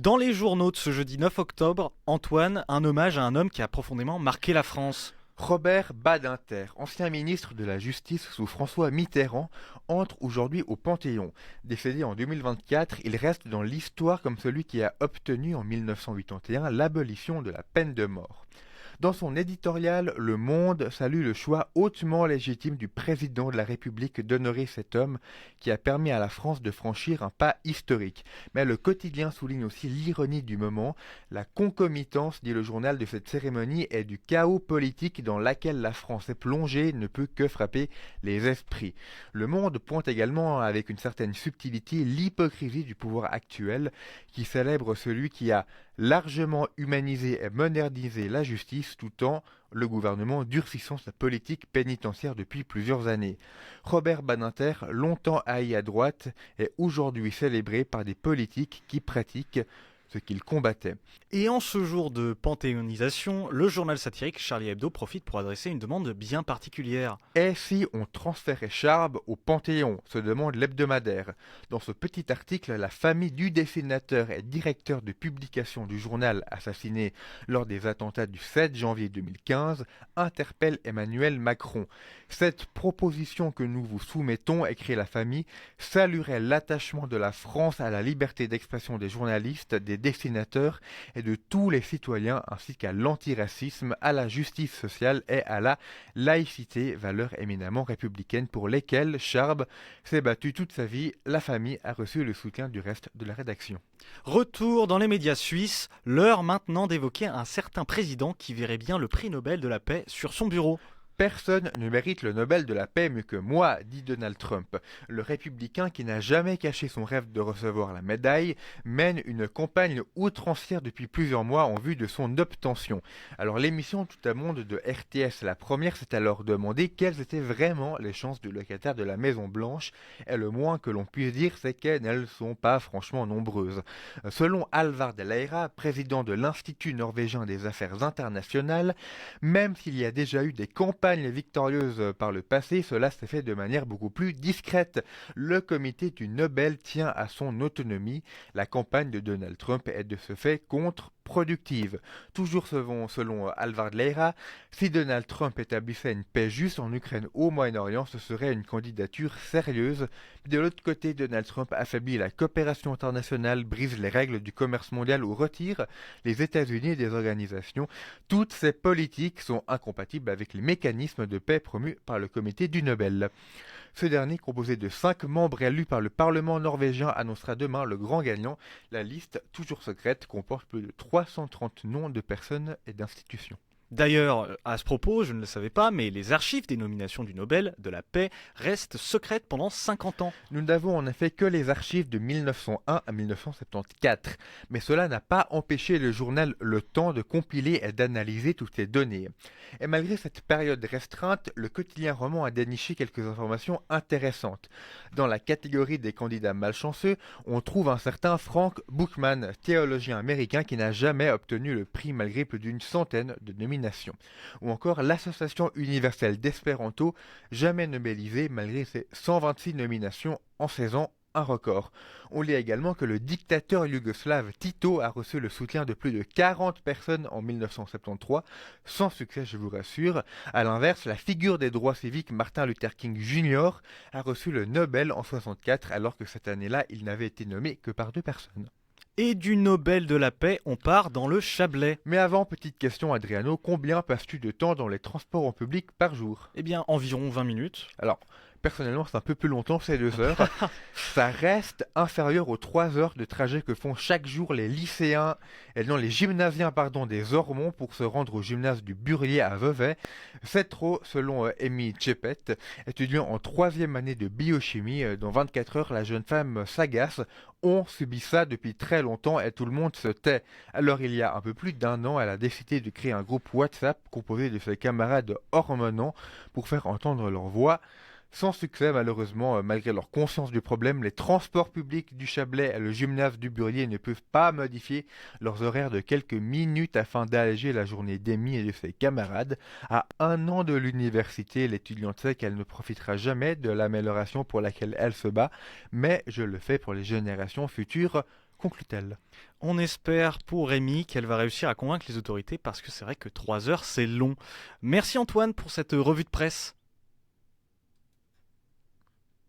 Dans les journaux de ce jeudi 9 octobre, Antoine, un hommage à un homme qui a profondément marqué la France. Robert Badinter, ancien ministre de la Justice sous François Mitterrand, entre aujourd'hui au Panthéon. Décédé en 2024, il reste dans l'histoire comme celui qui a obtenu en 1981 l'abolition de la peine de mort. Dans son éditorial, Le Monde salue le choix hautement légitime du président de la République d'honorer cet homme qui a permis à la France de franchir un pas historique. Mais le quotidien souligne aussi l'ironie du moment, la concomitance, dit le journal, de cette cérémonie et du chaos politique dans lequel la France est plongée ne peut que frapper les esprits. Le Monde pointe également avec une certaine subtilité l'hypocrisie du pouvoir actuel qui célèbre celui qui a largement humanisé et modernisé la justice tout en le gouvernement durcissant sa politique pénitentiaire depuis plusieurs années. Robert Badinter, longtemps haï à droite, est aujourd'hui célébré par des politiques qui pratiquent ce qu'il combattait. Et en ce jour de panthéonisation, le journal satirique Charlie Hebdo profite pour adresser une demande bien particulière. Et si on transférait Charb au Panthéon, se demande l'hebdomadaire. Dans ce petit article, la famille du dessinateur et directeur de publication du journal assassiné lors des attentats du 7 janvier 2015 interpelle Emmanuel Macron. Cette proposition que nous vous soumettons, écrit la famille, saluerait l'attachement de la France à la liberté d'expression des journalistes, des dessinateurs et de tous les citoyens, ainsi qu'à l'antiracisme, à la justice sociale et à la laïcité, valeurs éminemment républicaines pour lesquelles Charb s'est battu toute sa vie. La famille a reçu le soutien du reste de la rédaction. Retour dans les médias suisses, l'heure maintenant d'évoquer un certain président qui verrait bien le prix Nobel de la paix sur son bureau. Personne ne mérite le Nobel de la paix mieux que moi, dit Donald Trump. Le républicain qui n'a jamais caché son rêve de recevoir la médaille mène une campagne outrancière depuis plusieurs mois en vue de son obtention. Alors l'émission Tout un monde de RTS, la première, s'est alors demandé quelles étaient vraiment les chances du locataire de la Maison Blanche, et le moins que l'on puisse dire c'est qu'elles ne sont pas franchement nombreuses. Selon Alvar Leira, président de l'Institut norvégien des affaires internationales, même s'il y a déjà eu des campagnes victorieuse par le passé, cela s'est fait de manière beaucoup plus discrète. Le comité du Nobel tient à son autonomie. La campagne de Donald Trump est de ce fait contre-productive. Toujours selon Alvar Leira, si Donald Trump établissait une paix juste en Ukraine ou au Moyen-Orient, ce serait une candidature sérieuse. De l'autre côté, Donald Trump affaiblit la coopération internationale, brise les règles du commerce mondial ou retire les États-Unis des organisations. Toutes ces politiques sont incompatibles avec les mécanismes de paix promus par le comité du Nobel. Ce dernier, composé de 5 membres élus par le Parlement norvégien, annoncera demain le grand gagnant. La liste, toujours secrète, comporte plus de 330 noms de personnes et d'institutions. D'ailleurs, à ce propos, je ne le savais pas, mais les archives des nominations du Nobel de la paix restent secrètes pendant 50 ans. Nous n'avons en effet que les archives de 1901 à 1974, mais cela n'a pas empêché le journal Le Temps de compiler et d'analyser toutes ces données. Et malgré cette période restreinte, le quotidien roman a déniché quelques informations intéressantes. Dans la catégorie des candidats malchanceux, on trouve un certain Frank Bookman, théologien américain qui n'a jamais obtenu le prix malgré plus d'une centaine de nominations. Ou encore l'Association universelle d'espéranto, jamais nobelisée malgré ses 126 nominations en 16 ans, un record. On lit également que le dictateur yougoslave Tito a reçu le soutien de plus de 40 personnes en 1973, sans succès je vous rassure. A l'inverse, la figure des droits civiques Martin Luther King Jr. a reçu le Nobel en 64, alors que cette année-là, il n'avait été nommé que par 2 personnes. Et du Nobel de la paix, on part dans le Chablais. Mais avant, petite question Adriano, combien passes-tu de temps dans les transports en public par jour? Eh bien, environ 20 minutes. Alors, personnellement, c'est un peu plus longtemps, c'est 2 heures. Ça reste inférieur aux 3 heures de trajet que font chaque jour les lycéens, et non les gymnasiens des Ormonts pour se rendre au gymnase du Burlier à Vevey. C'est trop, selon Amy Chepet, étudiant en 3e année de biochimie. Dans 24 heures, la jeune femme s'agace. On subit ça depuis très longtemps et tout le monde se tait. Alors il y a un peu plus d'un an, elle a décidé de créer un groupe WhatsApp composé de ses camarades hormonants pour faire entendre leur voix. Sans succès malheureusement, malgré leur conscience du problème, les transports publics du Chablais et le gymnase du Burlier ne peuvent pas modifier leurs horaires de quelques minutes afin d'alléger la journée d'Amy et de ses camarades. À 1 an de l'université, l'étudiante sait qu'elle ne profitera jamais de l'amélioration pour laquelle elle se bat, mais je le fais pour les générations futures. conclut-elle. On espère pour Rémi qu'elle va réussir à convaincre les autorités parce que c'est vrai que 3 heures c'est long. Merci Antoine pour cette revue de presse.